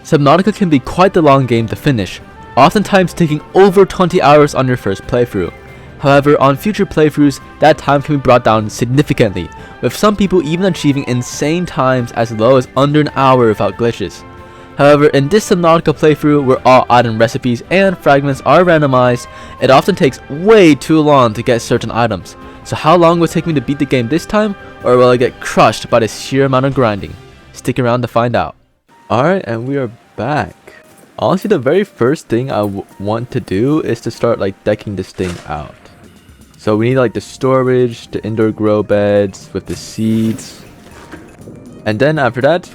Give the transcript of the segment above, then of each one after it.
Subnautica can be quite the long game to finish, oftentimes taking over 20 hours on your first playthrough. However, on future playthroughs, that time can be brought down significantly, with some people even achieving insane times as low as under an hour without glitches. However, in this Subnautica playthrough, where all item recipes and fragments are randomized, it often takes way too long to get certain items. So how long will it take me to beat the game this time, or will I get crushed by the sheer amount of grinding? Stick around to find out. Alright, and we are back. Honestly, the very first thing I want to do is to start like decking this thing out. So we need like the storage, the indoor grow beds with the seeds. And then after that,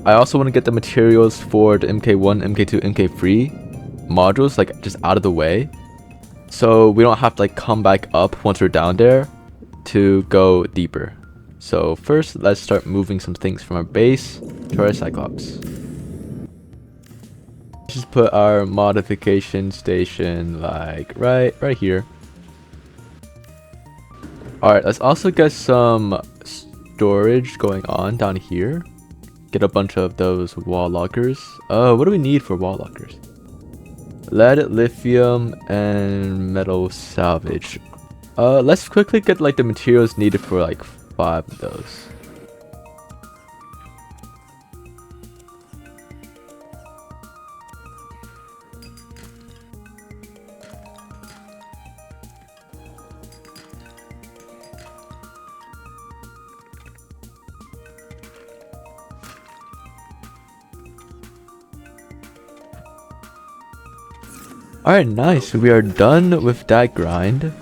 I also want to get the materials for the MK1, MK2, MK3 modules like just out of the way. So we don't have to like come back up once we're down there to go deeper. So first, let's start moving some things from our base to our Cyclops. Just put our modification station like right here. Alright, let's also get some storage going on down here. Get a bunch of those wall lockers. What do we need for wall lockers? Lead, lithium, and metal salvage. Let's quickly get like the materials needed for like 5 of those. Alright, nice. We are done with that grind.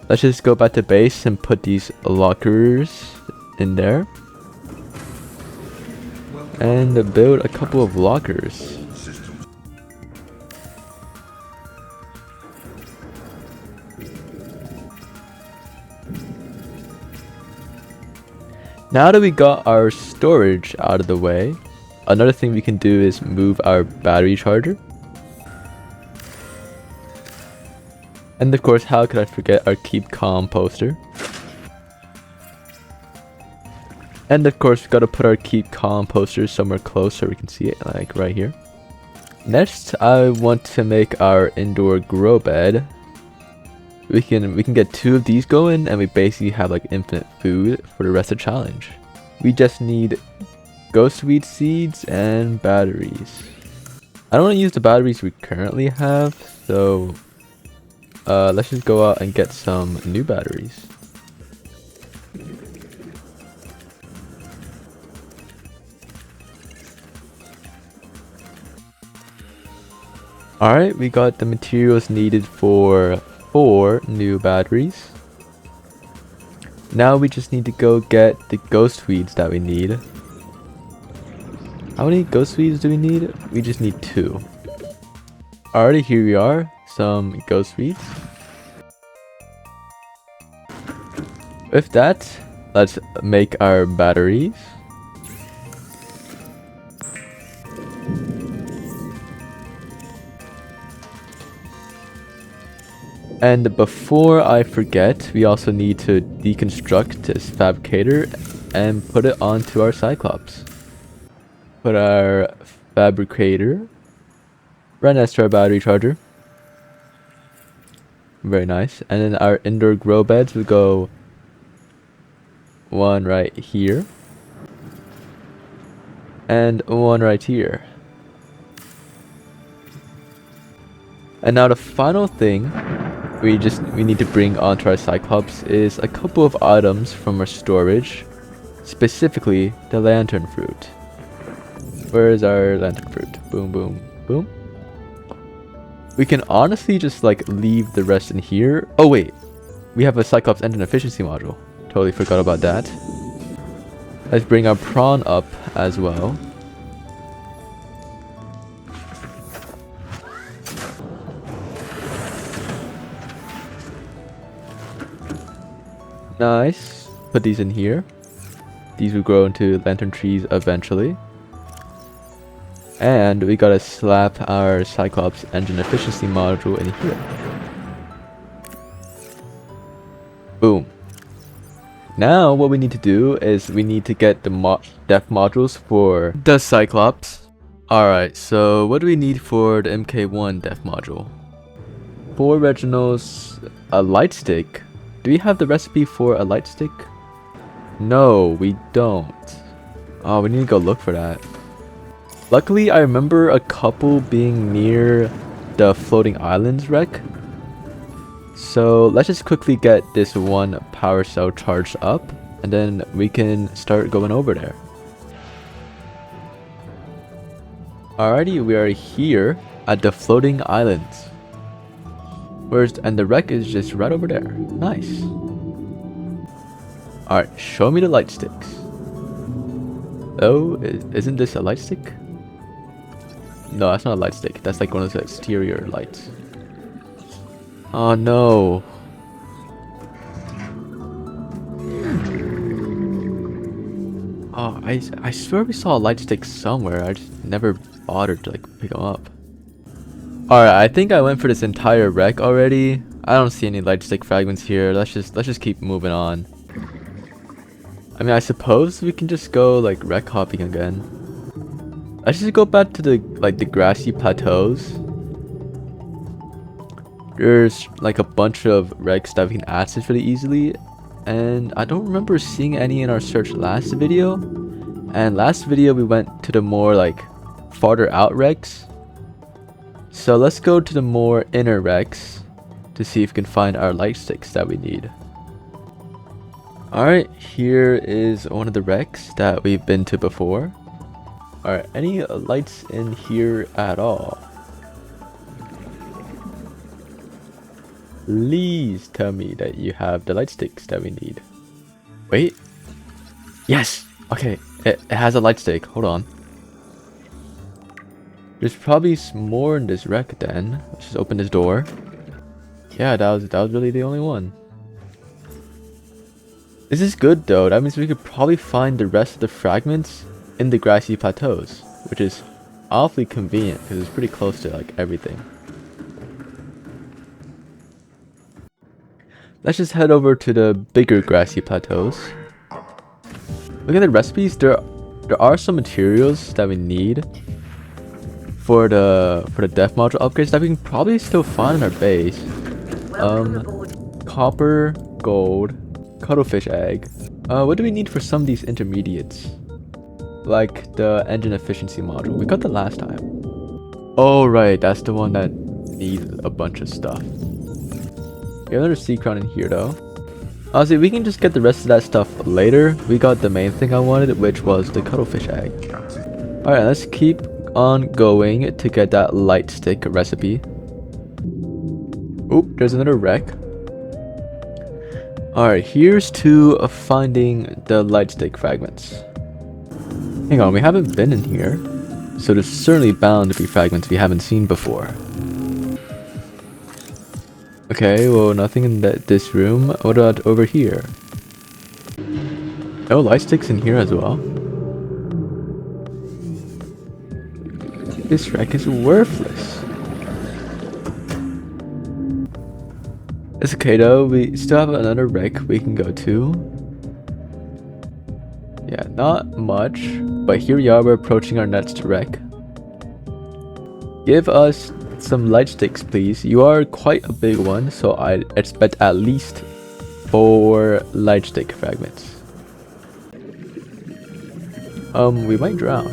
Let's just go back to base and put these lockers in there. And build a couple of lockers. Now that we got our storage out of the way, another thing we can do is move our battery charger. And of course, how could I forget our keep calm poster? And of course, we gotta put our keep calm poster somewhere close so we can see it, like right here. Next, I want to make our indoor grow bed. We can get 2 of these going, and we basically have like infinite food for the rest of the challenge. We just need ghostweed seeds and batteries. I don't want to use the batteries we currently have, so let's just go out and get some new batteries. Alright, we got the materials needed for 4 new batteries. Now we just need to go get the ghost weeds that we need. How many ghost weeds do we need? We just need 2. Alrighty, here we are. Some ghost weeds. With that, let's make our batteries. And before I forget, we also need to deconstruct this fabricator and put it onto our Cyclops. Put our fabricator right next to our battery charger. Very nice. And then our indoor grow beds will go 1 right here. And 1 right here. And now the final thing we need to bring onto our Cyclops is a couple of items from our storage, specifically the lantern fruit. Where is our lantern fruit? Boom, boom, boom. We can honestly just like leave the rest in here. Oh wait, we have a Cyclops engine efficiency module. Totally forgot about that. Let's bring our prawn up as well. Nice. Put these in here. These will grow into lantern trees eventually. And we gotta slap our Cyclops engine efficiency module in here. Boom. Now what we need to do is we need to get the def modules for the Cyclops. Alright, so what do we need for the MK1 dev module? 4 Reginals, a light stick. Do we have the recipe for a light stick? No, we don't. Oh, we need to go look for that. Luckily, I remember a couple being near the floating islands wreck. So let's just quickly get this one power cell charged up, and then we can start going over there. Alrighty, we are here at the floating islands. And the wreck is just right over there. Nice. Alright, show me the light sticks. Oh, isn't this a light stick? No, that's not a light stick. That's like one of those exterior lights. Oh no. Oh, I swear we saw a light stick somewhere. I just never bothered to like pick them up. Alright, I think I went for this entire wreck already. I don't see any light stick fragments here. Let's just keep moving on. I mean, I suppose we can just go like wreck hopping again. Let's just go back to the grassy plateaus. There's like a bunch of wrecks that we can access really easily, and I don't remember seeing any in our search last video. And last video we went to the more like farther out wrecks. So let's go to the more inner wrecks to see if we can find our light sticks that we need. Alright, here is one of the wrecks that we've been to before. Alright, any lights in here at all? Please tell me that you have the light sticks that we need. Wait. Yes! Okay, it has a light stick. Hold on. There's probably more in this wreck then. Let's just open this door. Yeah, that was really the only one. This is good though. That means we could probably find the rest of the fragments in the grassy plateaus, which is awfully convenient because it's pretty close to like everything. Let's just head over to the bigger grassy plateaus. Look at the recipes. There are some materials that we need for the death module upgrades that we can probably still find in our base. Copper, gold, cuttlefish egg. What do we need for some of these intermediates? Like the engine efficiency module. We got that last time. Oh right, that's the one that needs a bunch of stuff. We have another sea crown in here though. Honestly, we can just get the rest of that stuff later. We got the main thing I wanted, which was the cuttlefish egg. Alright, let's keep on going to get that light stick recipe. Oop, there's another wreck. Alright, here's to finding the light stick fragments. Hang on, we haven't been in here, so there's certainly bound to be fragments we haven't seen before. Okay, well, nothing in this room. What about over here? No light sticks in here as well. This wreck is worthless. It's okay though, we still have another wreck we can go to. Yeah, not much, but here we are, we're approaching our next wreck. Give us some light sticks please. You are quite a big one, so I expect at least 4 light stick fragments. We might drown.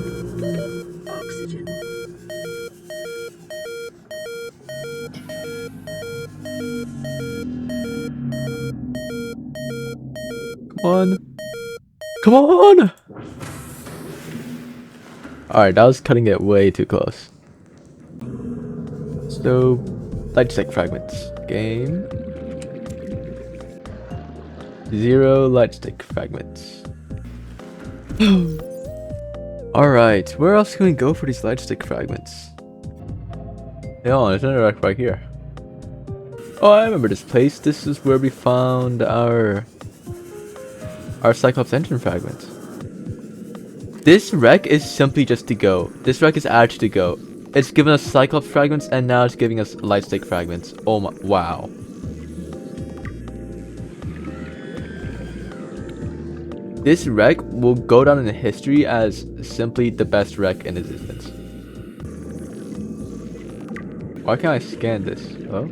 Oxygen. Come on. Come on! Alright, that was cutting it way too close. So, light stick fragments. Game. 0 light stick fragments. Alright, where else can we go for these light stick fragments? Hey, hold on, there's another wreck right here. Oh, I remember this place. This is where we found our Cyclops engine fragments. This wreck is simply just to go. This wreck is actually to go. It's given us Cyclops fragments and now it's giving us light stick fragments. Oh my, wow. This wreck will go down in history as simply the best wreck in existence. Why can't I scan this? Oh?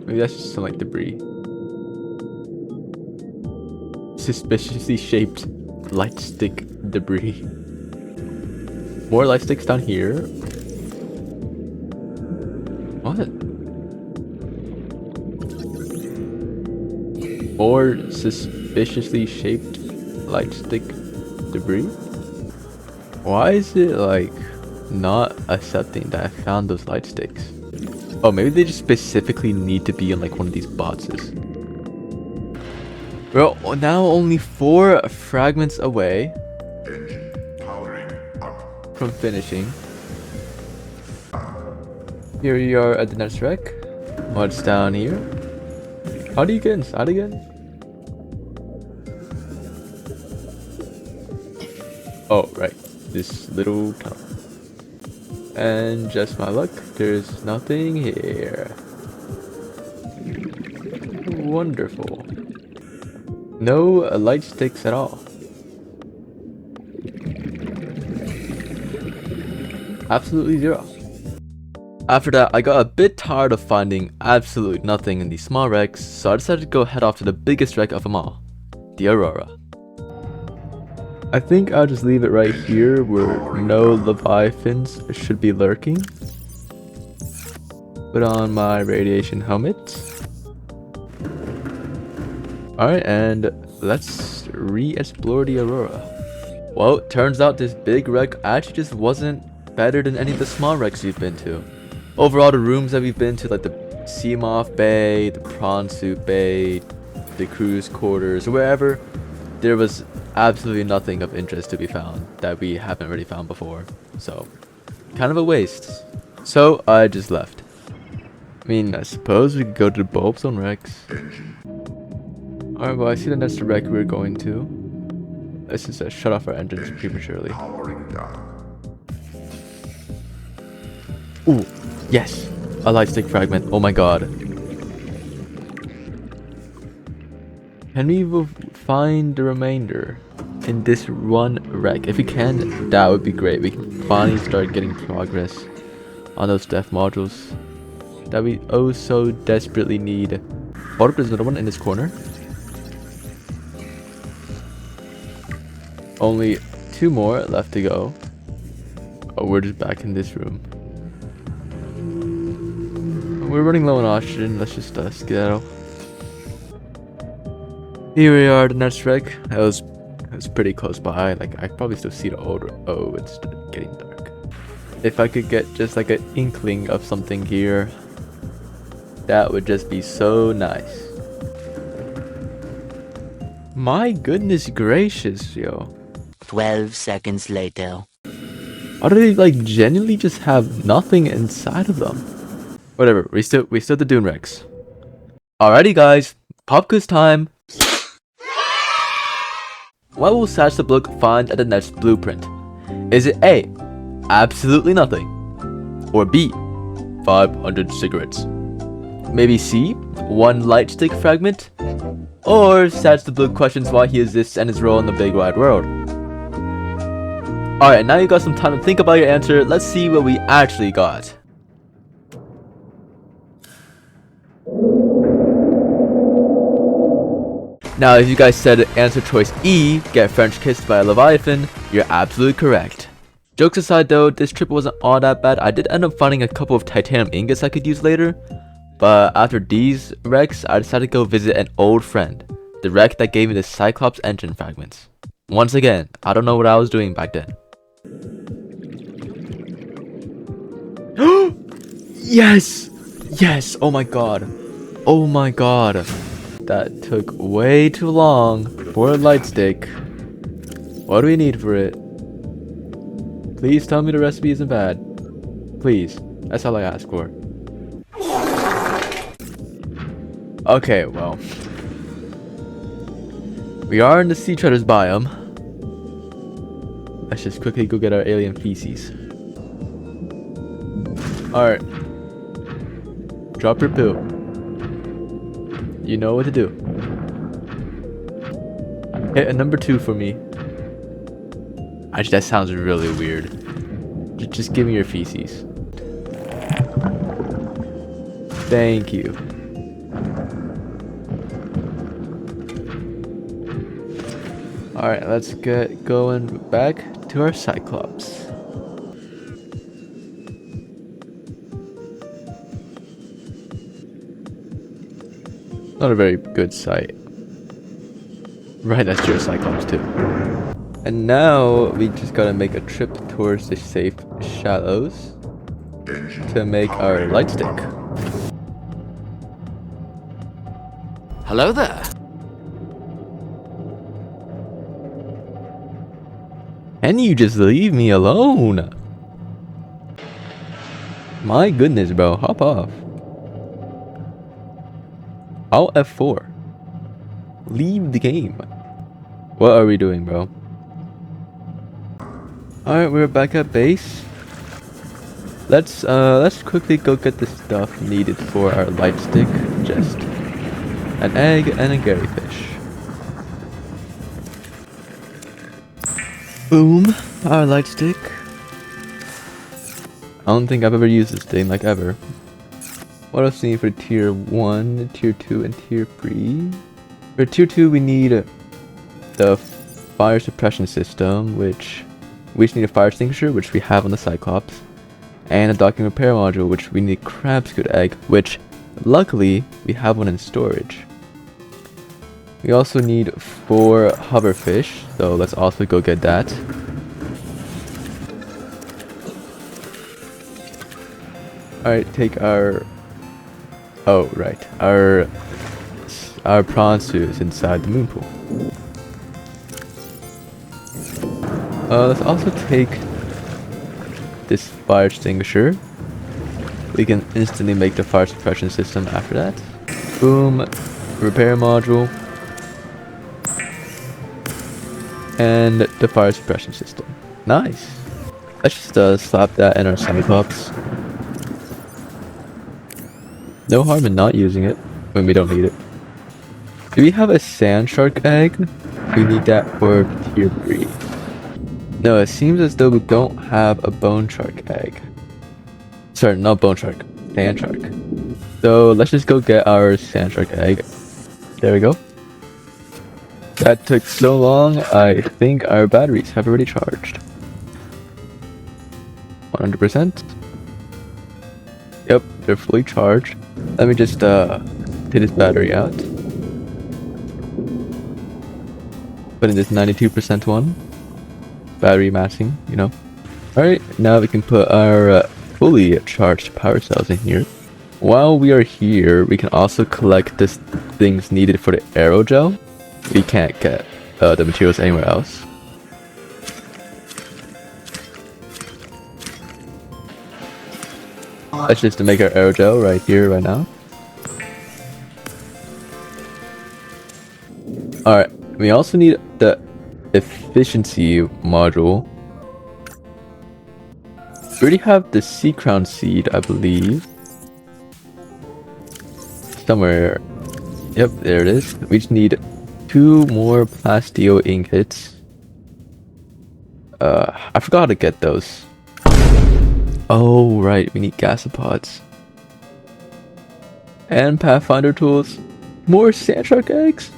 Maybe that's just some like debris. Suspiciously shaped light stick debris. More light sticks down here. What? More suspiciously shaped light stick debris? Why is it like not accepting that I found those light sticks? Oh, maybe they just specifically need to be in like one of these boxes. We're now only 4 fragments away from finishing. Here we are at the next wreck. What's down here? How do you get inside again? Oh, right. This little tunnel. And just my luck, there's nothing here. Wonderful. No light sticks at all. Absolutely zero. After that, I got a bit tired of finding absolutely nothing in these small wrecks, so I decided to go head off to the biggest wreck of them all, the Aurora. I think I'll just leave it right here where no leviathans should be lurking. Put on my radiation helmet. Alright, and let's re-explore the Aurora. Well, it turns out this big wreck actually just wasn't better than any of the small wrecks we've been to. Overall, the rooms that we've been to, like the Seamoth Bay, the Prawn Soup Bay, the cruise quarters, or wherever, there was absolutely nothing of interest to be found that we haven't already found before. So, kind of a waste. So, I just left. I mean, I suppose we could go to the Bulb Zone wrecks. Alright, well, I see the next wreck we're going to. Let's just shut off our engines prematurely. Ooh, yes! A light stick fragment. Oh my god. Can we find the remainder in this one wreck? If we can, that would be great. We can finally start getting progress on those death modules that we oh so desperately need. Hold up, there's another one in this corner. Only 2 more left to go. Oh, we're just back in this room. We're running low on oxygen. Let's just skedaddle. Here we are, the next wreck. It was pretty close by. Like, I probably still see the old. Oh, it's getting dark. If I could get just like an inkling of something here, that would just be so nice. My goodness gracious, yo. 12 seconds later. Why do they like genuinely just have nothing inside of them? Whatever, we still the Dune wrecks. Alrighty guys, pop quiz time. What will Satch the Bloke find at the next blueprint? Is it A, absolutely nothing? Or B, 500 cigarettes? Maybe C, 1 light stick fragment? Or Satch the Bloke questions why he exists and his role in the big wide world? Alright, now you got some time to think about your answer. Let's see what we actually got. Now, if you guys said answer choice E, get French kissed by a Leviathan, you're absolutely correct. Jokes aside though, this trip wasn't all that bad. I did end up finding a couple of titanium ingots I could use later. But after these wrecks, I decided to go visit an old friend. The wreck that gave me the Cyclops engine fragments. Once again, I don't know what I was doing back then. Yes! Yes! Oh my god. Oh my god. That took way too long for a light stick. What do we need for it? Please tell me the recipe isn't bad. Please. That's all I ask for. Okay, well. We are in the Sea Treaders biome. Let's just quickly go get our alien feces. Alright. Drop your poo. You know what to do. Hit a number 2 for me. Actually, that sounds really weird. Just give me your feces. Thank you. Alright, let's get going back to our Cyclops. Not a very good sight. Right, that's your Cyclops too. And now we just gotta make a trip towards the safe shallows to make our light stick. Hello there. Can you just leave me alone? My goodness, bro, hop off. Alt F4. Leave the game. What are we doing, bro? Alright, we're back at base. Let's quickly go get the stuff needed for our light stick. Just an egg and a Garyfish. Boom, our light stick. I don't think I've ever used this thing like ever. What else do we need for tier 1, tier 2, and tier 3? For tier 2 we need the fire suppression system, which we just need a fire extinguisher, which we have on the Cyclops, and a docking repair module, which we need crab's good egg, which luckily we have one in storage. We also need 4 hoverfish, so let's also go get that. Alright, take our... Oh, right. Our prawn suit is inside the moon pool. Let's also take this fire extinguisher. We can instantly make the fire suppression system after that. Boom. Repair module. And the fire suppression system. Nice. Let's just slap that in our Cyclops. No harm in not using it when we don't need it. Do we have a sand shark egg? We need that for tier 3. No, it seems as though we don't have a bone shark egg. Sorry, not bone shark, sand shark. So let's just go get our sand shark egg. There we go. That took so long, I think our batteries have already charged. 100%. Yep, they're fully charged. Let me just take this battery out. Put in this 92% one. Battery massing, you know. Alright, now we can put our fully charged power cells in here. While we are here, we can also collect the things needed for the aerogel. We can't get the materials anywhere else. Let's just make our aerogel right here, right now. Alright, we also need the efficiency module. We already have the sea crown seed, I believe. Somewhere. Yep, there it is. We just need 2 more plasteel ingots. I forgot how to get those. Oh, right, we need gasopods. And Pathfinder tools. More sand shark eggs?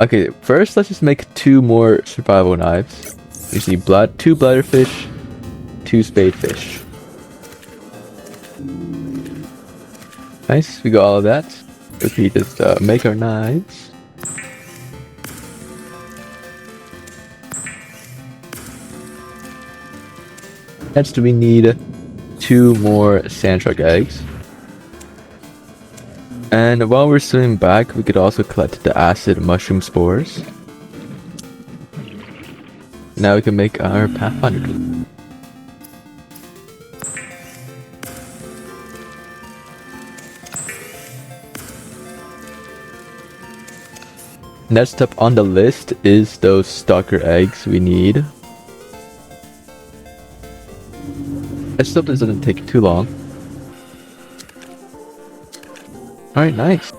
Okay, first let's just make 2 more survival knives. We just need 2 bladderfish, 2 spadefish. Nice, we got all of that. If we just make our knives. Next we need 2 more sand shark eggs. And while we're swimming back, we could also collect the acid mushroom spores. Now we can make our Pathfinder tool. Next up on the list is those stalker eggs we need. Let's hope this doesn't take too long. Alright, nice.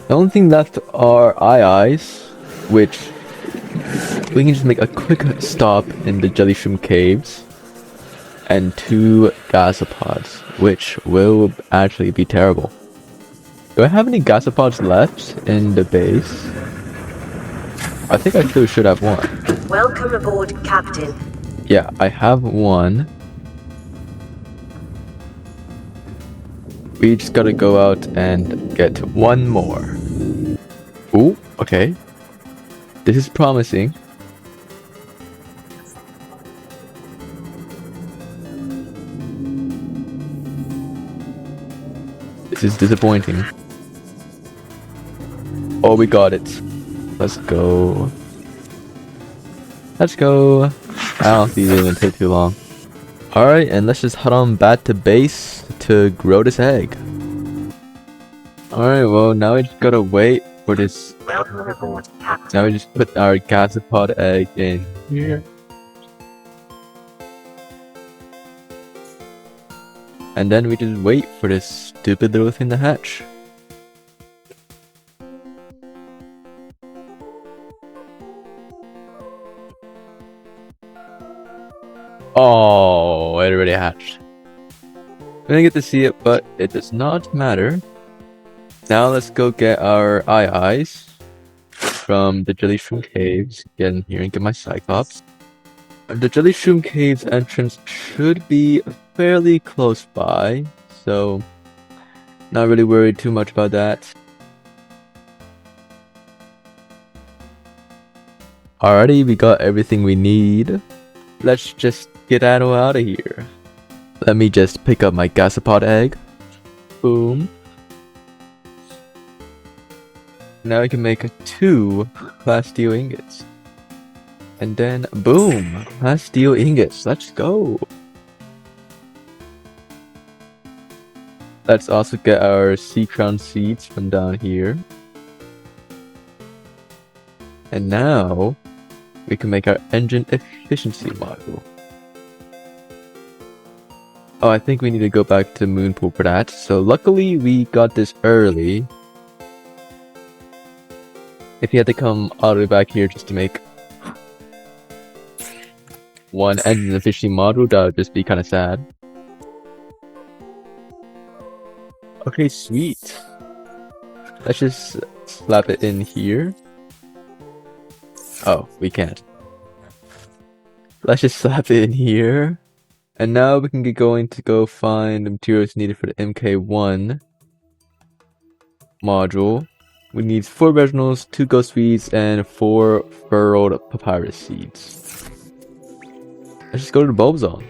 The only thing left are eyes, which we can just make a quick stop in the jelly shroom caves and 2 gasopods, which will actually be terrible. Do I have any gasopods left in the base? I think I still should have one. Welcome aboard, Captain. Yeah, I have one. We just gotta go out and get one more. Ooh, okay. This is promising. This is disappointing. Oh, we got it. Let's go. Let's go. I don't think it's gonna take too long. Alright, and let's just head on back to base to grow this egg. Alright, well, now we just gotta wait for this. Welcome aboard, Captain. Now we just put our gasopod egg in here. And then we just wait for this stupid little thing to hatch. Oh, it already hatched. We didn't get to see it, but it does not matter. Now let's go get our eyes from the Jelly Shroom Caves. Get in here and get my Cyclops. The Jelly Shroom Caves entrance should be fairly close by, so not really worried too much about that. Alrighty, we got everything we need. Let's just get out of here. Let me just pick up my gasopod egg. Boom. Now we can make 2 glass steel ingots. And then, boom! Glass steel ingots. Let's go! Let's also get our sea crown seeds from down here. And now, we can make our engine efficiency module. Oh, I think we need to go back to Moonpool for that. So luckily, we got this early. If you had to come all the way back here just to make one engine efficiency module, that would just be kind of sad. Okay, sweet. Let's just slap it in here. Oh, we can't. Let's just slap it in here. And now we can get going to go find the materials needed for the MK1 module. We need 4 originals, 2 ghost seeds, and 4 furrowed papyrus seeds. Let's just go to the bulb zone.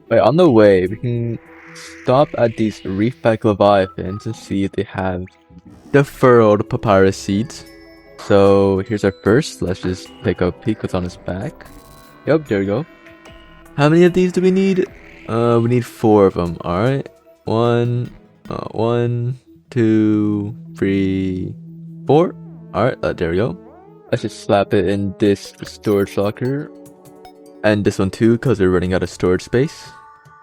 Wait, on the way, we can stop at these reefback leviathans and see if they have the furrowed papyrus seeds. So here's our first. Let's just take a peek what's on his back. Yep, there we go. How many of these do we need? We need 4 of them. Alright. 1, 2, 3, 4. Alright, there we go. Let's just slap it in this storage locker. And this one too, because we're running out of storage space.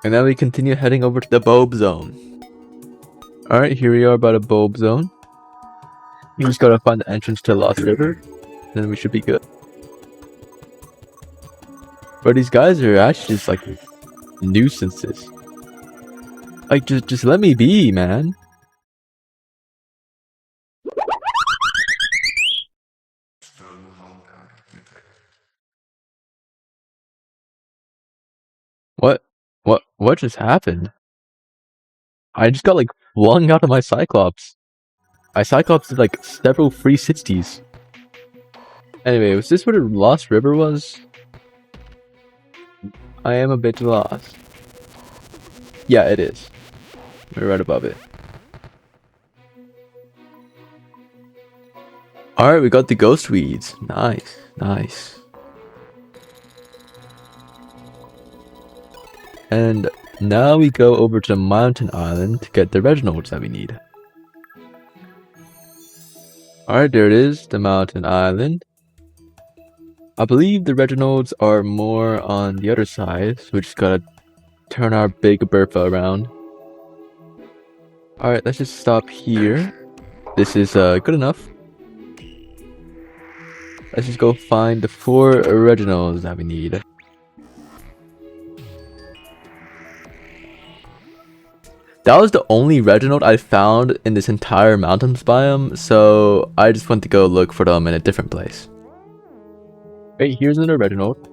And now we continue heading over to the bulb zone. Alright, here we are by the bulb zone. You just gotta find the entrance to Lost River. Then we should be good. But these guys are actually just like nuisances. Like, just let me be, man. What just happened? I just got like flung out of my Cyclops. My Cyclops did like several 360s. Anyway, was this where the Lost River was? I am a bit lost. Yeah, it is. We're right above it. Alright, we got the ghost weeds. Nice, nice. And now we go over to Mountain Island to get the Reginoids that we need. Alright, there it is, the Mountain Island. I believe the Reginoids are more on the other side, so we just gotta turn our big Bertha around. Alright, let's just stop here. This is good enough. Let's just go find the 4 originals that we need. That was the only Reginald I found in this entire mountains biome, so I just went to go look for them in a different place. Hey, here's another Reginald.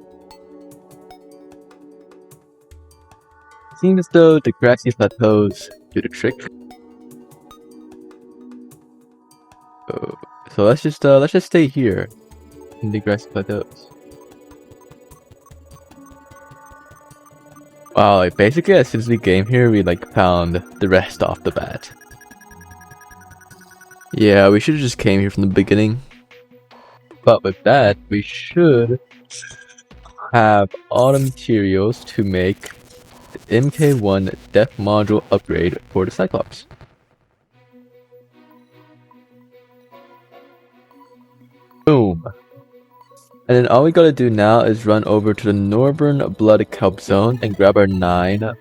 Seems as though the grassy plateaus do the trick. So let's just stay here in the grassy plateaus. Wow, like basically as soon as we came here, we like found the rest off the bat. Yeah, we should have just came here from the beginning. But with that, we should have all the materials to make the MK1 Depth Module upgrade for the Cyclops. Boom. And then all we gotta do now is run over to the Northern Blood Kelp Zone and grab our 9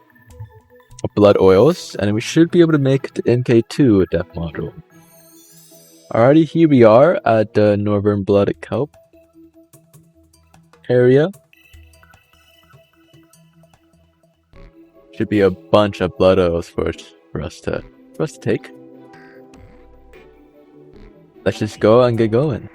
blood oils, and we should be able to make the MK2 Depth Module. Alrighty, here we are at the Northern Blood Kelp area. Should be a bunch of blood oils for us to take. Let's just go and get going.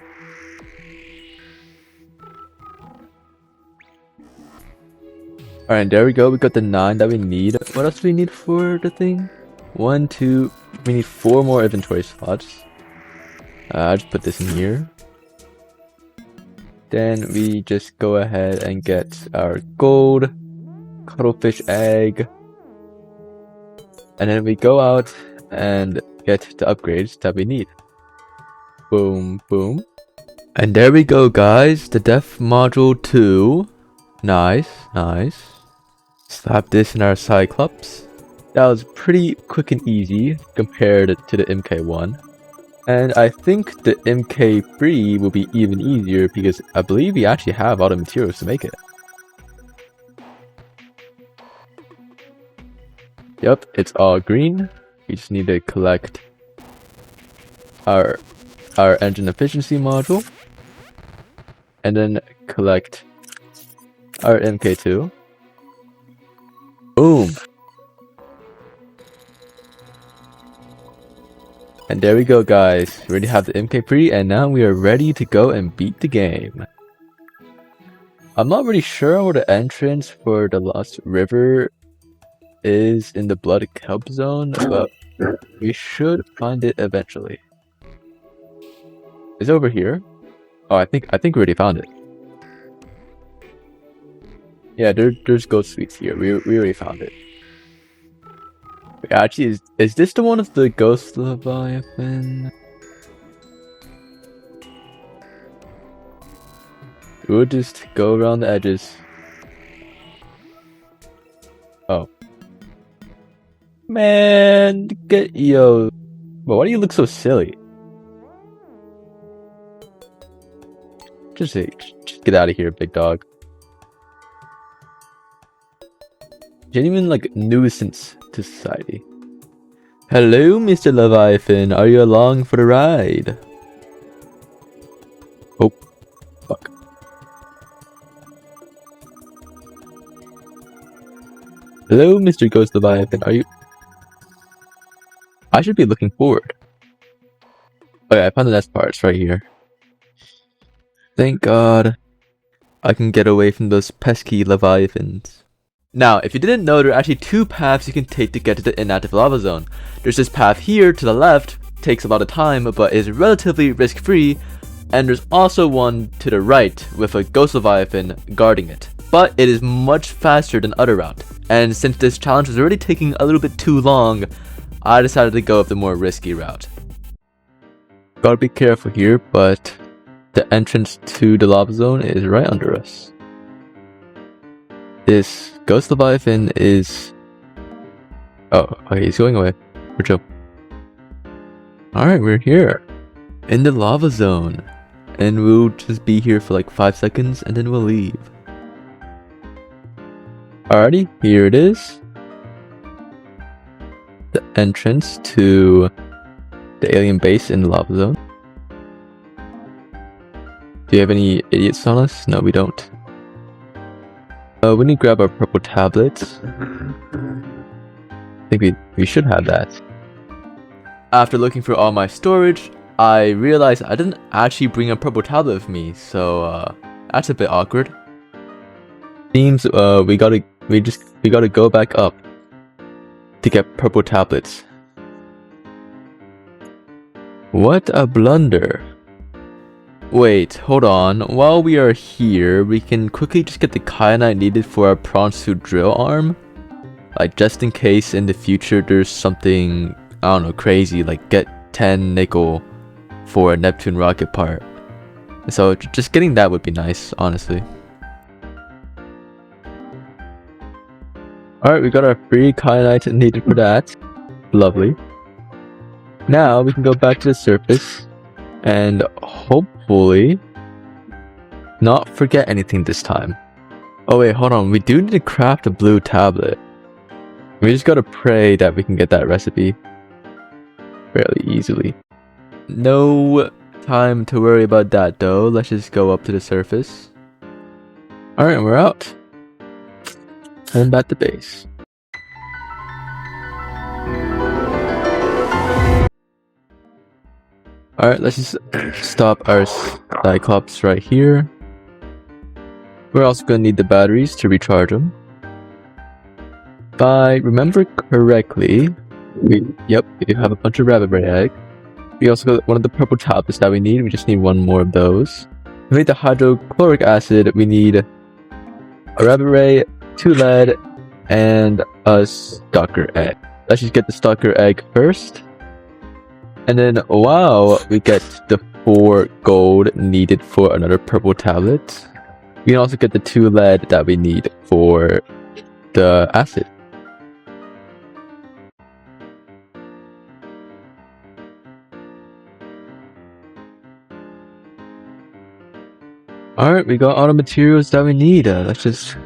Alright, there we go. We got the 9 that we need. What else do we need for the thing? 1, 2. We need 4 more inventory slots. I'll just put this in here. Then we just go ahead and get our gold, cuttlefish egg, and then we go out and get the upgrades that we need. Boom, boom. And there we go, guys. The Depth Module 2. Nice, nice. Slap this in our Cyclops. That was pretty quick and easy compared to the MK1. And I think the MK3 will be even easier because I believe we actually have all the materials to make it. Yep, it's all green. We just need to collect our engine efficiency module. And then collect our MK2. Boom! And there we go, guys. We already have the MK3, and now we are ready to go and beat the game. I'm not really sure where the entrance for the Lost River is in the Blood Kelp Zone, but we should find it eventually. It's over here. Oh, I think we already found it. Yeah, there's ghost sweets here. We already found it. Wait, actually, is this the one of the ghost leviathan? We'll just go around the edges. Oh. Man, yo. But why do you look so silly? Just get out of here, big dog. Genuine, like, nuisance to society. Hello, Mr. Leviathan. Are you along for the ride? Oh, fuck. Hello, Mr. Ghost Leviathan. Are you... I should be looking forward. Oh yeah, I found the nest parts right here. Thank God. I can get away from those pesky Leviathans. Now, if you didn't know, there are actually 2 paths you can take to get to the inactive lava zone. There's this path here to the left, takes a lot of time, but is relatively risk-free, and there's also one to the right with a ghost leviathan guarding it. But it is much faster than other route, and since this challenge was already taking a little bit too long, I decided to go with the more risky route. Gotta be careful here, but the entrance to the lava zone is right under us. This ghost leviathan is... Oh, okay, he's going away. We're chill. Alright, we're here. In the lava zone. And we'll just be here for like 5 seconds and then we'll leave. Alrighty, here it is. The entrance to the alien base in the lava zone. Do you have any idiots on us? No, we don't. We need to grab our purple tablets. I think we should have that. After looking through all my storage, I realized I didn't actually bring a purple tablet with me, so that's a bit awkward. Seems we gotta go back up to get purple tablets. What a blunder. Wait, hold on. While we are here, we can quickly just get the kyanite needed for our prawn suit drill arm. Like, just in case in the future there's something, I don't know, crazy, like get 10 nickel for a Neptune rocket part. So just getting that would be nice, honestly. Alright, we got our free kyanite needed for that. Lovely. Now we can go back to the surface and hopefully not forget anything this time. Oh wait, hold on. We do need to craft a blue tablet. We just gotta pray that we can get that recipe fairly easily. No time to worry about that though. Let's just go up to the surface. Alright, we're out. And back to base. Alright, let's just stop our Cyclops right here. We're also going to need the batteries to recharge them. If I remember correctly, we have a bunch of rabbit ray egg. We also got one of the purple tablets that we need. We just need one more of those. To make the hydrochloric acid, we need a rabbit ray, 2 lead, and a stalker egg. Let's just get the stalker egg first. And then, wow, we get the 4 gold needed for another purple tablet. We can also get the 2 lead that we need for the acid. Alright, we got all the materials that we need. Let's just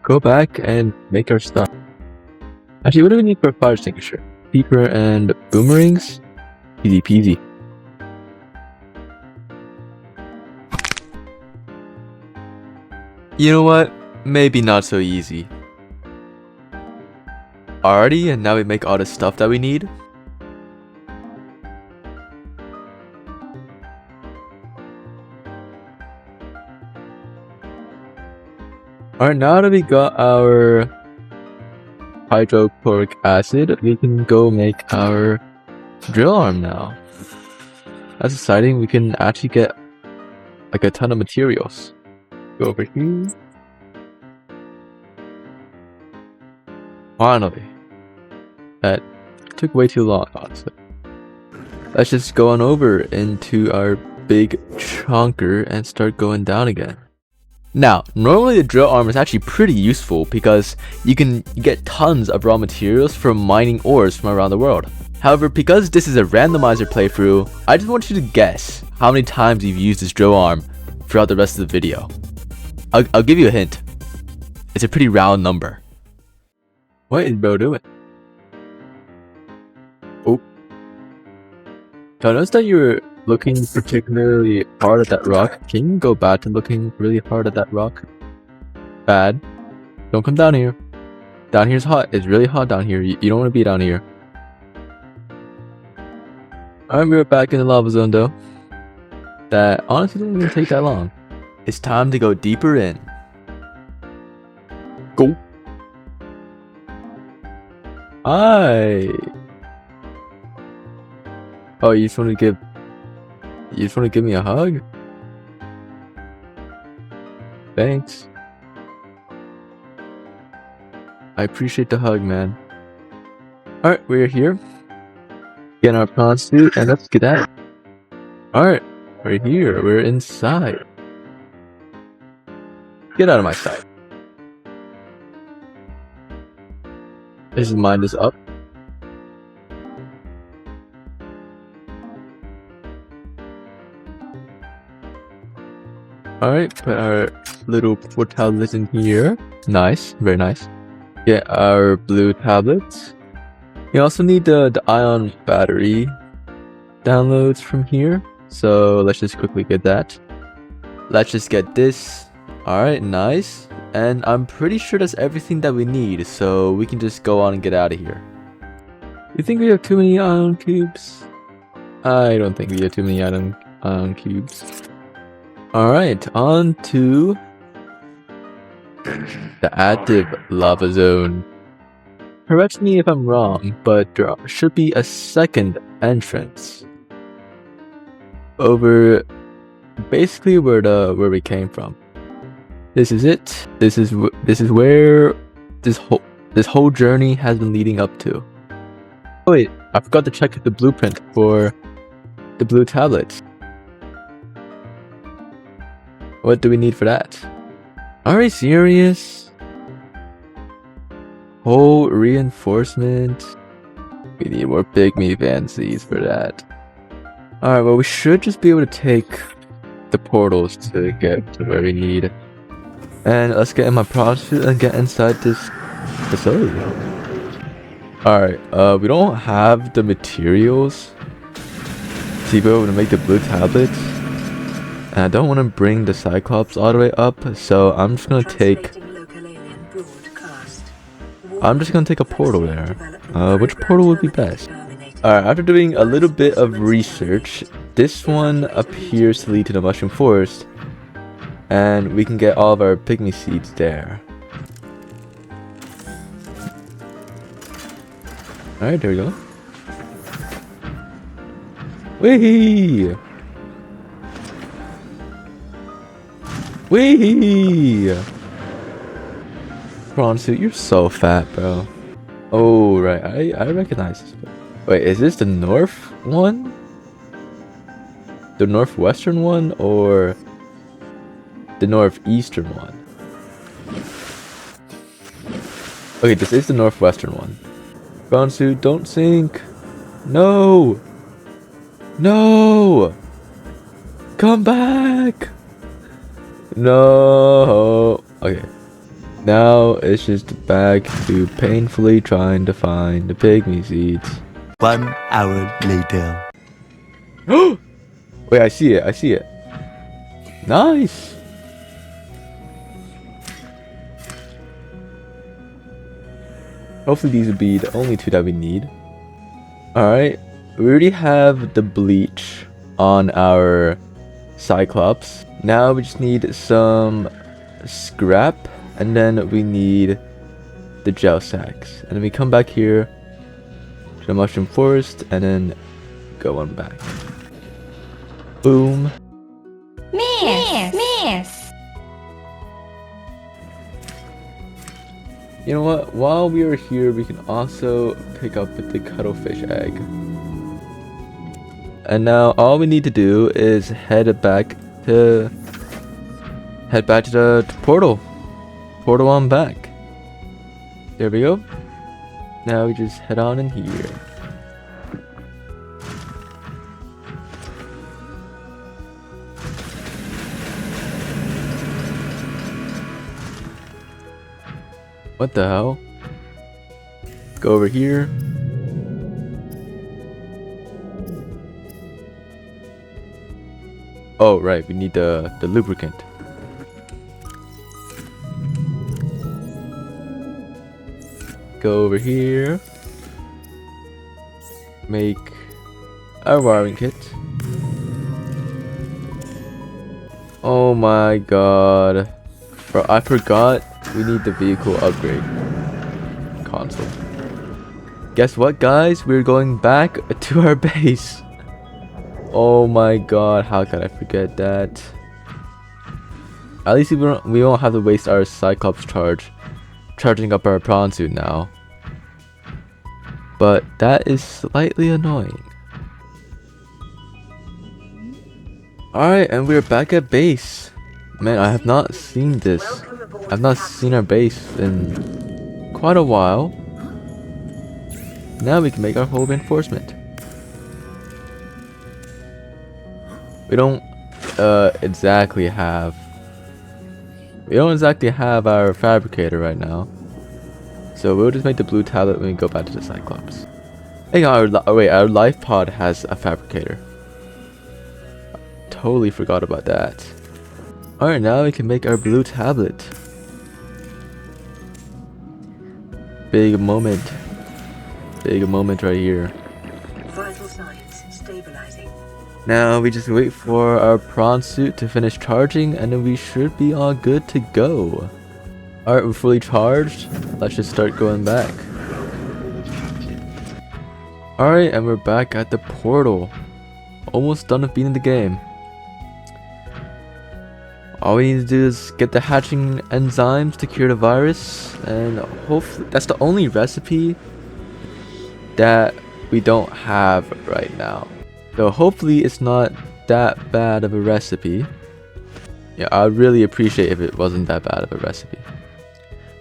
go back and make our stuff. Actually, what do we need for a fire extinguisher? Beeper and boomerangs? Easy peasy. You know what? Maybe not so easy. Already, and now we make all the stuff that we need? Alright, now that we got our hydrochloric acid, we can go make our drill arm now. That's exciting. We can actually get like a ton of materials. Go over here. Finally. That took way too long, honestly. Let's just go on over into our big chunker and start going down again. Now, normally the drill arm is actually pretty useful because you can get tons of raw materials from mining ores from around the world. However, because this is a randomizer playthrough, I just want you to guess how many times you've used this drill arm throughout the rest of the video. I'll give you a hint. It's a pretty round number. What is bro doing? Oh. I noticed that you were looking particularly hard at that rock. Can you go back to looking really hard at that rock? Bad. Don't come down here. Down here's hot. It's really hot down here. You don't want to be down here. Alright, we're back in the lava zone though. That honestly didn't even take that long. It's time to go deeper in. Go. Hi. Oh, you just want to give me a hug? Thanks. I appreciate the hug, man. Alright, we're here. Get our prawn suit and let's get at it. Alright, we're here. We're inside. Get out of my sight. His mind is up. Alright, put our little four tablets in here. Nice, very nice. Get our blue tablets. You also need the ion battery downloads from here. So let's just quickly get that. let's just get this. Alright, nice. And I'm pretty sure that's everything that we need, so we can just go on and get out of here. You think we have too many ion cubes? I don't think we have too many ion cubes. Alright, on to the active lava zone. Correct me if I'm wrong, but there should be a second entrance over basically where we came from. This is it. This is where this whole journey has been leading up to. Oh wait, I forgot to check the blueprint for the blue tablets. What do we need for that? Are we serious? Whole reinforcement. We need more pygmy fancies for that. Alright, well we should just be able to take the portals to get to where we need. And let's get in my prostitute and get inside this facility. Alright, we don't have the materials to be able to make the blue tablets. And I don't want to bring the Cyclops all the way up, so I'm just gonna take a portal there. Which portal would be best? Alright, after doing a little bit of research, this one appears to lead to the mushroom forest. And we can get all of our pygmy seeds there. Alright, there we go. Wee! Wee! Prawn suit, you're so fat, bro. Oh, right. I recognize this. Wait, is this the north one? The northwestern one or the northeastern one? Okay, this is the northwestern one. Prawn suit, don't sink. No! No! Come back! No! Okay. Now it's just back to painfully trying to find the pygmy seeds. 1 hour later. Wait, I see it. I see it. Nice! Hopefully these will be the only two that we need. Alright. We already have the bleach on our Cyclops. Now we just need some scrap. And then we need the gel sacks. And then we come back here to the mushroom forest and then go on back. Boom. Miss! You know what? While we are here, we can also pick up the cuttlefish egg. And now all we need to do is head back to the portal. Portal on back. There we go. Now we just head on in here. What the hell? Go over here. Oh right, we need the lubricant. Go over here. Make a wiring kit. Oh my god. Bro, I forgot we need the vehicle upgrade console. Guess what, guys? We're going back to our base. Oh my god, how could I forget that? At least we won't have to waste our Cyclops charging up our prawn suit now. But that is slightly annoying. Alright, and we're back at base. Man, I have not seen this. I've not seen our base in quite a while. Now we can make our whole reinforcement. We don't exactly have our fabricator right now. So we'll just make the blue tablet when we go back to the Cyclops. Hang on, our life pod has a fabricator. Totally forgot about that. Alright, now we can make our blue tablet. Big moment. Big moment right here. Vital signs stabilizing. Now we just wait for our prawn suit to finish charging and then we should be all good to go. Alright, we're fully charged. Let's just start going back. Alright, and we're back at the portal. Almost done with beating the game. All we need to do is get the hatching enzymes to cure the virus, and hopefully that's the only recipe that we don't have right now. So hopefully it's not that bad of a recipe. Yeah, I'd really appreciate if it wasn't that bad of a recipe.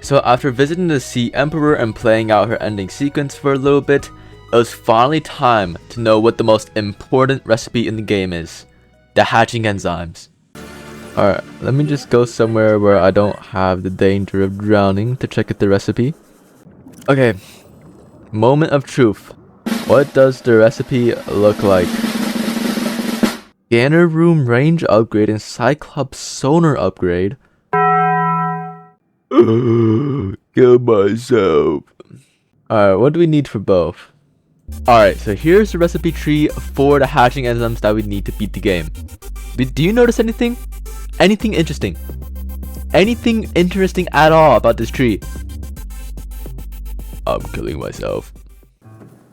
So after visiting the Sea Emperor and playing out her ending sequence for a little bit, it was finally time to know what the most important recipe in the game is. The hatching enzymes. Alright, let me just go somewhere where I don't have the danger of drowning to check out the recipe. Okay, moment of truth. What does the recipe look like? Scanner room range upgrade and Cyclops sonar upgrade. Kill myself. Alright, what do we need for both? Alright, so here's the recipe tree for the hatching enzymes that we need to beat the game. Do you notice anything? Anything interesting? Anything interesting at all about this tree? I'm killing myself.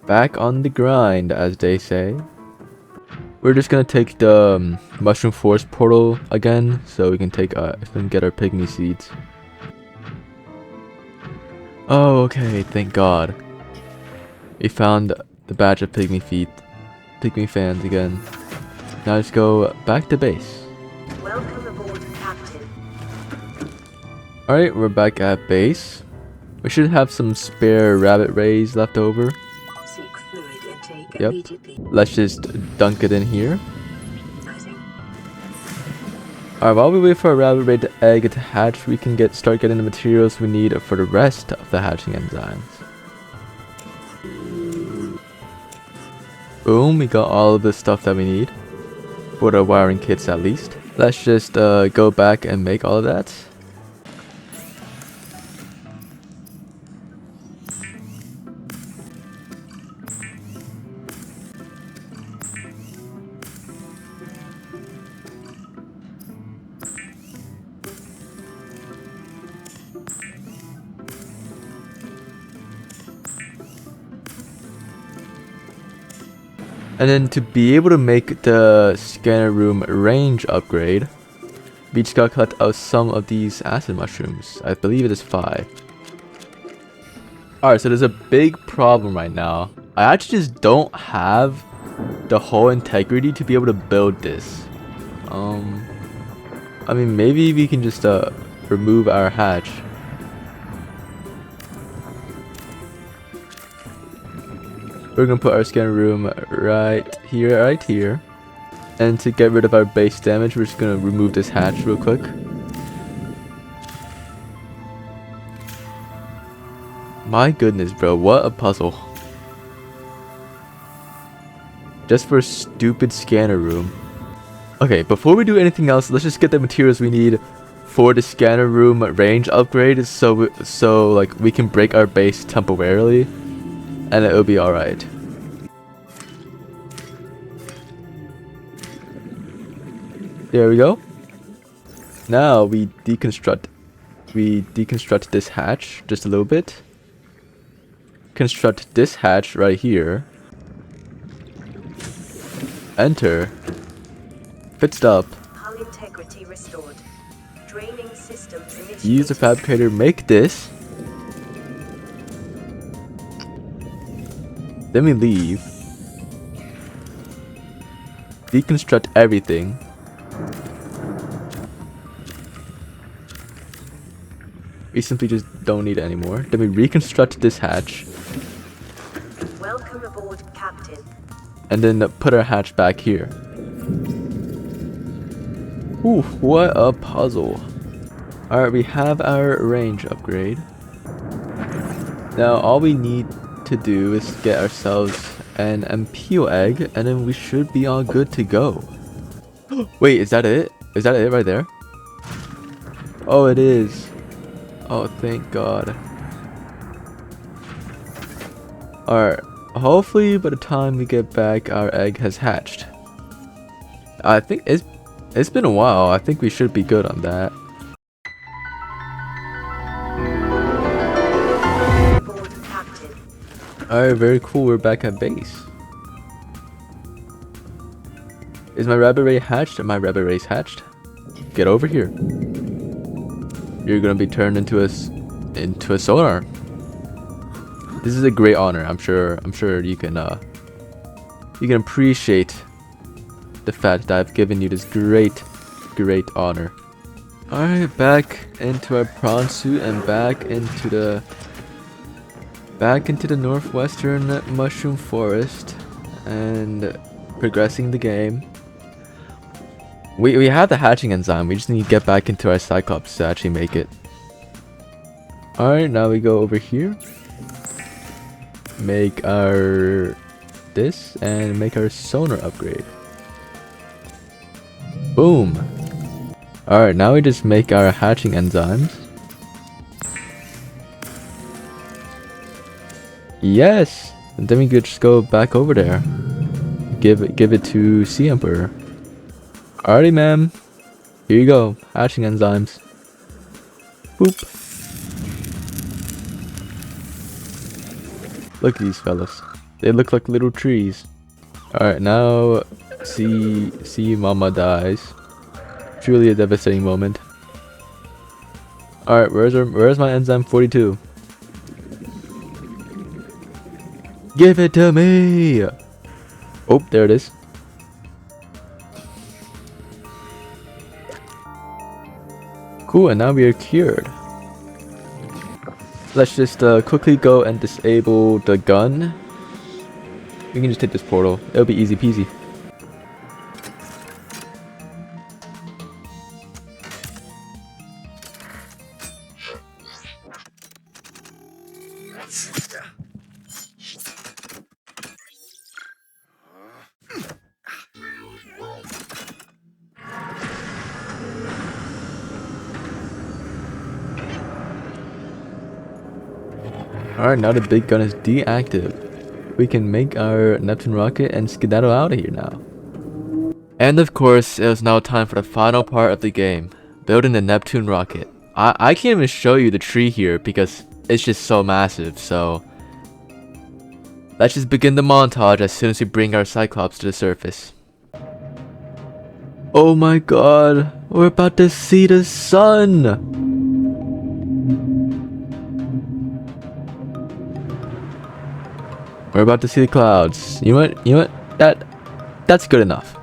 Back on the grind, as they say. We're just gonna take the Mushroom Forest portal again, so we can take get our pygmy seeds. Oh, okay, thank God. We found the badge of pygmy fans again. Now let's go back to base. Welcome aboard, Captain. Alright, we're back at base. We should have some spare rabbit rays left over. Seek fluid intake Yep. immediately. Let's just dunk it in here. Alright, while we wait for our rabbit ray egg to hatch, we can start getting the materials we need for the rest of the hatching enzymes. Boom, we got all of the stuff that we need. For the wiring kits at least. Let's just go back and make all of that. And then to be able to make the scanner room range upgrade, we just gotta collect out some of these acid mushrooms. I believe it is 5. Alright, so there's a big problem right now. I actually just don't have the whole integrity to be able to build this. I mean, maybe we can just remove our hatch. We're gonna put our scanner room right here. And to get rid of our base damage, we're just gonna remove this hatch real quick. My goodness, bro, what a puzzle. Just for a stupid scanner room. Okay, before we do anything else, let's just get the materials we need for the scanner room range upgrade, so like we can break our base temporarily. And it'll be alright. There we go. Now we deconstruct this hatch just a little bit. Construct this hatch right here. Enter. Pit stop. Hull integrity restored. Draining systems initiated. Use the fabricator, make this. Then we leave. Deconstruct everything. We simply just don't need it anymore. Then we reconstruct this hatch. Welcome aboard, Captain. And then put our hatch back here. Ooh, what a puzzle. Alright, we have our range upgrade. Now all we need to do is get ourselves an Empeel egg, and then we should be all good to go. Wait, is that it? Is that it right there? Oh, it is. Oh, thank God. Alright, hopefully by the time we get back, our egg has hatched. I think it's been a while. I think we should be good on that. Board active. Alright, very cool. We're back at base. Is my rabbit ray hatched? My rabbit ray's hatched. Get over here. You're gonna be turned into a sonar. This is a great honor. I'm sure you can appreciate the fact that I've given you this great honor. Alright, back into our prawn suit and back into the northwestern mushroom forest and progressing the game. We have the hatching enzyme. We just need to get back into our cyclops to actually make it. Alright, now we go over here. Make our this and make our sonar upgrade. Boom. Alright, now we just make our hatching enzymes. Yes! And then we could just go back over there. Give it to Sea Emperor. Alrighty, ma'am. Here you go. Hatching enzymes. Boop. Look at these fellas. They look like little trees. Alright, now see mama dies. Truly a devastating moment. Alright, where's my enzyme 42? Give it to me! Oh, there it is. Cool, and now we are cured. Let's just quickly go and disable the gun. We can just take this portal. It'll be easy peasy. Alright, now the big gun is deactive. We can make our Neptune rocket and skedaddle out of here now. And of course, it was now time for the final part of the game. Building the Neptune rocket. I can't even show you the tree here because it's just so massive, so... let's just begin the montage as soon as we bring our Cyclops to the surface. Oh my god, we're about to see the sun! We're about to see the clouds. You know what? That's good enough.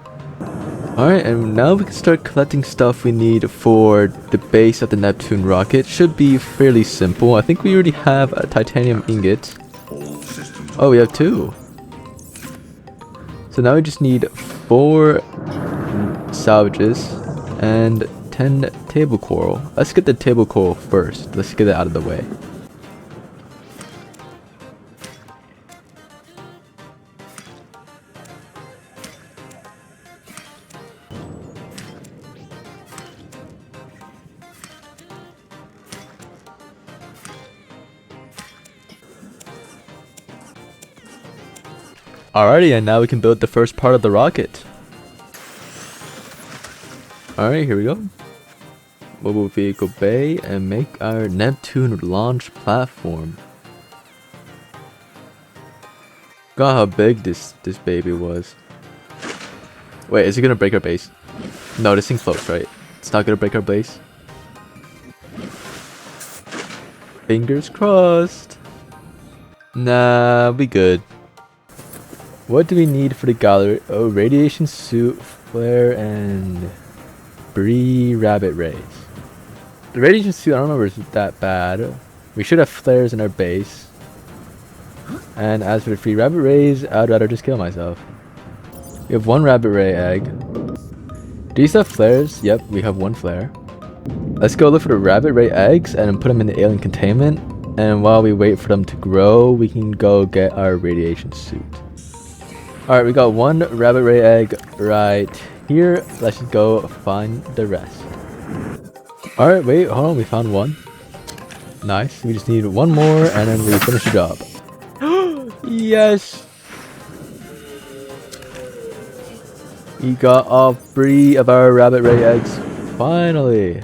Alright, and now we can start collecting stuff we need for the base of the Neptune rocket. Should be fairly simple. I think we already have a titanium ingot. Oh, we have 2. So now we just need 4 salvages and 10 table coral. Let's get the table coral first. Let's get it out of the way. Alrighty, and now we can build the first part of the rocket. Alright, here we go. Mobile vehicle bay and make our Neptune launch platform. God, how big this baby was. Wait, is it gonna break our base? No, this thing floats, right? It's not gonna break our base. Fingers crossed. Nah, we good. What do we need for the gallery? Oh, radiation suit, flare, and Bree rabbit rays. The radiation suit, I don't know if it's that bad. We should have flares in our base. And as for the free rabbit rays, I'd rather just kill myself. We have 1 rabbit ray egg. Do you still have flares? Yep, we have 1 flare. Let's go look for the rabbit ray eggs and put them in the alien containment. And while we wait for them to grow, we can go get our radiation suit. Alright, we got 1 rabbit ray egg right here. Let's just go find the rest. Alright, wait, hold on, we found one. Nice. We just need one more and then we finish the job. Yes! We got all 3 of our rabbit ray eggs. Finally!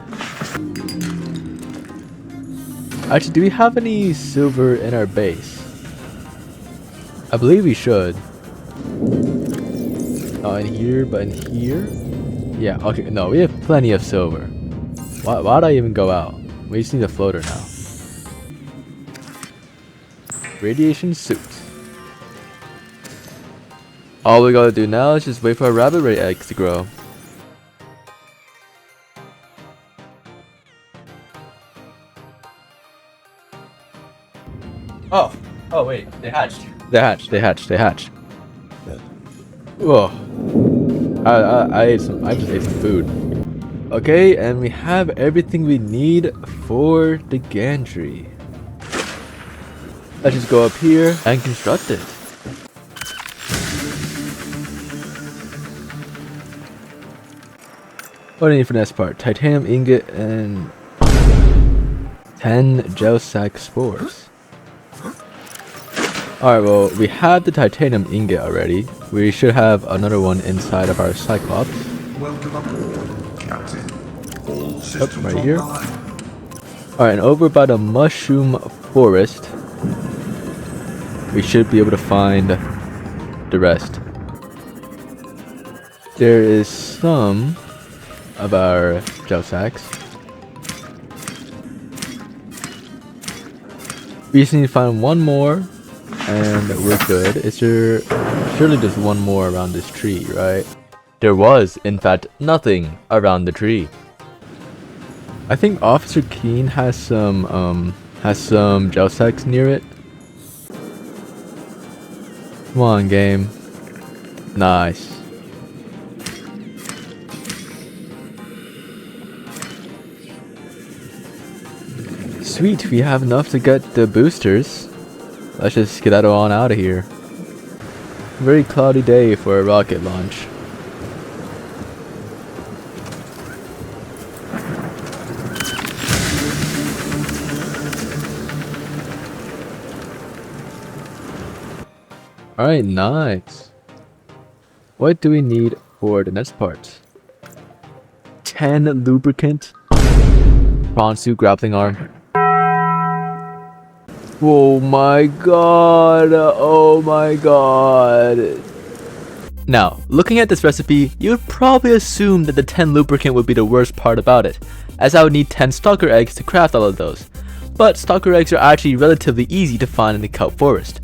Actually, do we have any silver in our base? I believe we should. Not in here, but in here? Yeah, okay, no, we have plenty of silver. Why'd I even go out? We just need a floater now. Radiation suit. All we gotta do now is just wait for our rabbit ray eggs to grow. Oh wait, they hatched. They hatched. Whoa. I just ate some food. Okay, and we have everything we need for the gantry. Let's just go up here and construct it. What do I need for the next part? Titanium ingot and 10 gel sac spores. Alright, well, we have the titanium ingot already. We should have another one inside of our Cyclops. Welcome aboard, Captain. All systems right here. online. Alright, and over by the mushroom forest, we should be able to find the rest. There is some of our gel sacks. We just need to find one more and we're good. Is there surely there's one more around this tree, right? There was, in fact, nothing around the tree. I think Officer Keen has some gel sacks near it. Come on, game. Nice. Sweet, we have enough to get the boosters. Let's just skedaddle on out of here. Very cloudy day for a rocket launch. Alright, nice. What do we need for the next part? 10 lubricant. Prawn suit grappling arm. Oh my god, oh my god. Now, looking at this recipe, you would probably assume that the 10 lubricant would be the worst part about it, as I would need 10 stalker eggs to craft all of those. But stalker eggs are actually relatively easy to find in the kelp forest.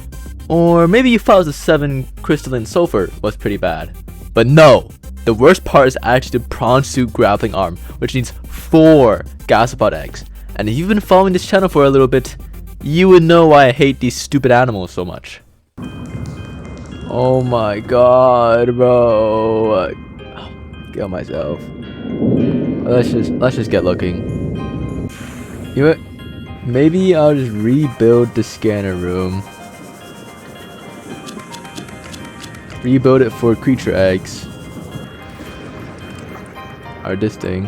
Or maybe you thought the 7 crystalline sulfur was pretty bad. But no! The worst part is actually the prawn suit grappling arm, which needs 4 gasopod eggs. And if you've been following this channel for a little bit, you would know why I hate these stupid animals so much. Oh my god, bro. Kill myself. Let's just get looking. You know what? Maybe I'll just rebuild the scanner room. Rebuild it for creature eggs. Or this thing.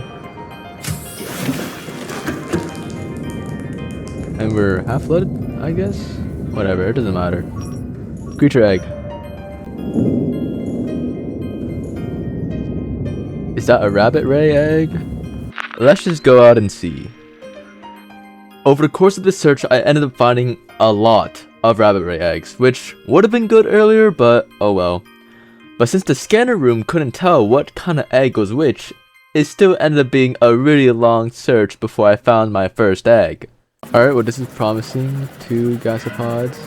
And we're half flooded, I guess? Whatever, it doesn't matter. Creature egg. Is that a rabbit ray egg? Let's just go out and see. Over the course of this search, I ended up finding a lot of rabbit ray eggs, which would have been good earlier, but oh well. But since the scanner room couldn't tell what kind of egg was which, it still ended up being a really long search before I found my first egg. Alright, well this is promising. 2 gasopods.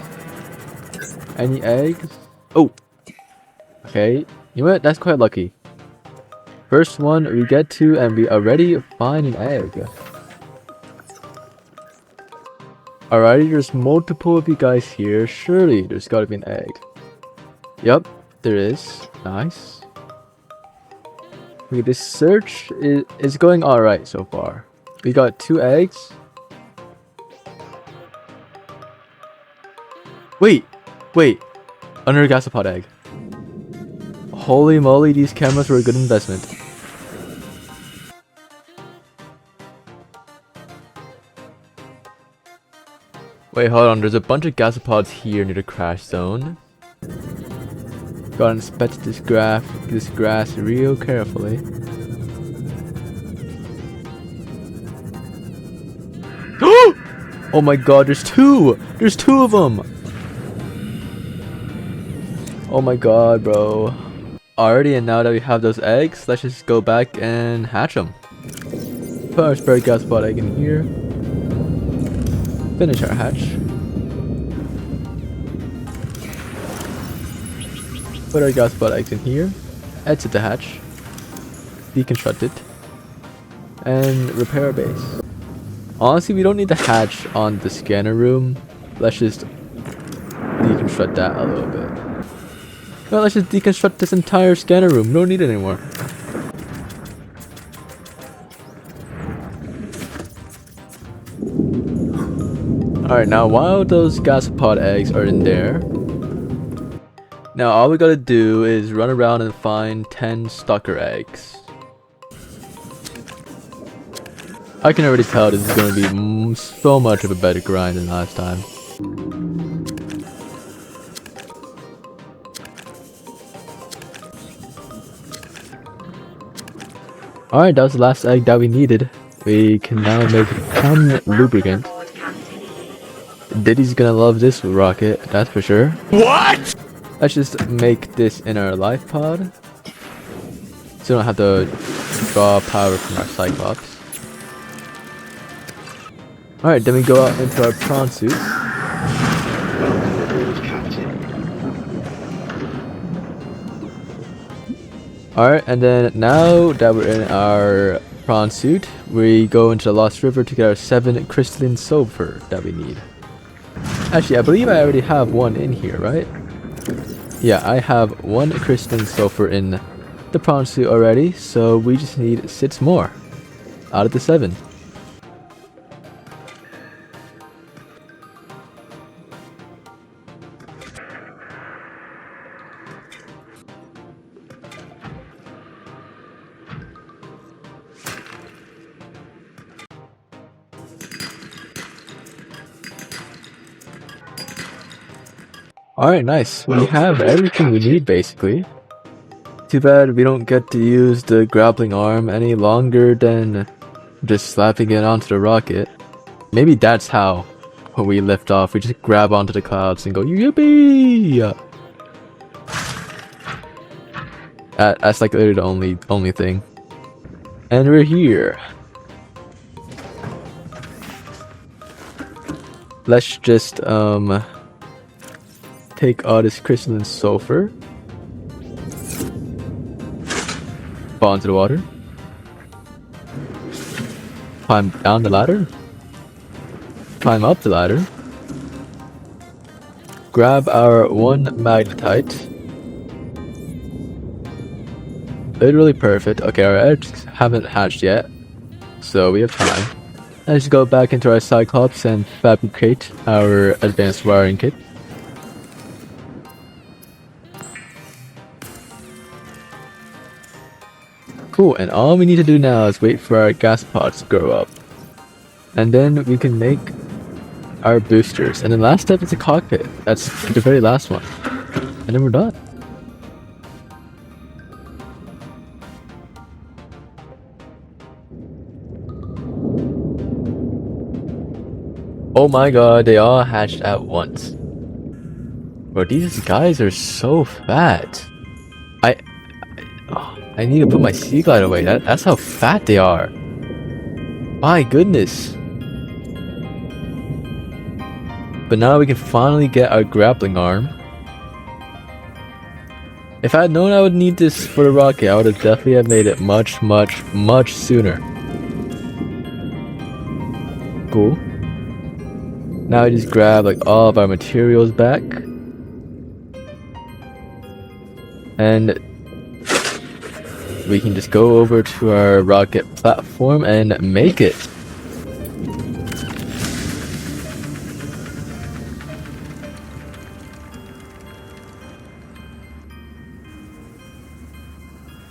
Any eggs? Oh! Okay, you know what? That's quite lucky. First one we get to and we already find an egg. Alrighty, there's multiple of you guys here. Surely there's gotta be an egg. Yup, there is. Nice. Okay, this search is going alright so far. We got 2 eggs. Wait, another gasopod egg. Holy moly, these cameras were a good investment. Wait, hold on. There's a bunch of gasopods here near the crash zone. Gotta inspect this grass real carefully. Oh my god, there's two! There's two of them! Oh my god, bro. Alrighty, and now that we have those eggs, let's just go back and hatch them. Put our spare gasopod egg in here. Finish our hatch. Put our gasopod eggs in here. Exit the hatch. Deconstruct it. And repair our base. Honestly, we don't need the hatch on the scanner room. Let's just deconstruct that a little bit. Well, let's just deconstruct this entire scanner room. We don't need it anymore. Alright, now while those gasopod eggs are in there, now all we gotta do is run around and find 10 stalker eggs. I can already tell this is gonna be so much of a better grind than last time. Alright, that was the last egg that we needed. We can now make 10 lubricant. Diddy's gonna love this rocket, that's for sure. What? Let's just make this in our life pod, so we don't have to draw power from our Cyclops. Alright, then we go out into our prawn suit. Alright, and then now that we're in our prawn suit, we go into the Lost River to get our 7 crystalline sulfur that we need. Actually, I believe I already have one in here, right? Yeah, I have 1 crystalline sulfur in the prawn suit already, so we just need 6 more out of the 7. Alright, nice. We have everything we need, basically. Too bad we don't get to use the grappling arm any longer than just slapping it onto the rocket. Maybe that's how, when we lift off, we just grab onto the clouds and go, yippee! That's like literally the only thing. And we're here. Let's just, take all this crystalline sulfur, fall into the water, climb down the ladder, climb up the ladder, grab our 1 magnetite. Literally perfect. Okay, our eggs haven't hatched yet, so we have time. Let's go back into our Cyclops and fabricate our advanced wiring kit. Cool, and all we need to do now is wait for our gas pods to grow up. And then we can make our boosters. And the last step is the cockpit. That's the very last one. And then we're done. Oh my god, they all hatched at once. Bro, these guys are so fat. I need to put my sea glide away. That's how fat they are. My goodness. But now we can finally get our grappling arm. If I had known I would need this for the rocket, I would have definitely have made it much sooner. Cool. Now I just grab like all of our materials back. And we can just go over to our rocket platform and make it.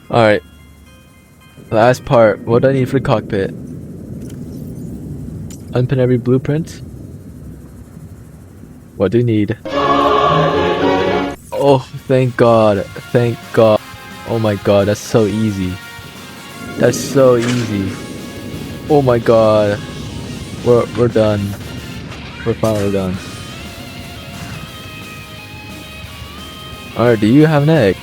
Alright. Last part. What do I need for the cockpit? Unpin every blueprint. What do you need? Oh, thank God. Thank God. Oh my God, that's so easy. That's so easy. Oh my God. We're done. We're finally done. Alright, do you have an egg?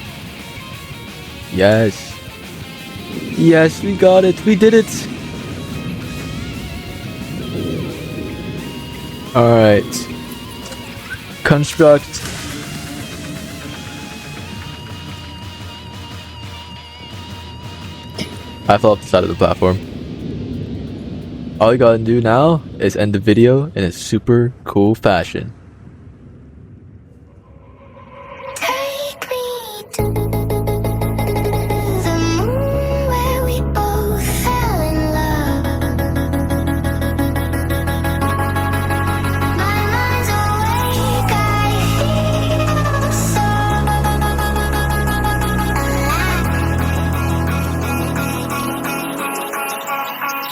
Yes. Yes, we got it. We did it. Alright. Construct. I fell off the side of the platform. All you gotta do now is end the video in a super cool fashion. Take me to the moon where we both fell in love. My mind's awake, I feel so alive.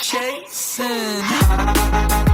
Chasing high.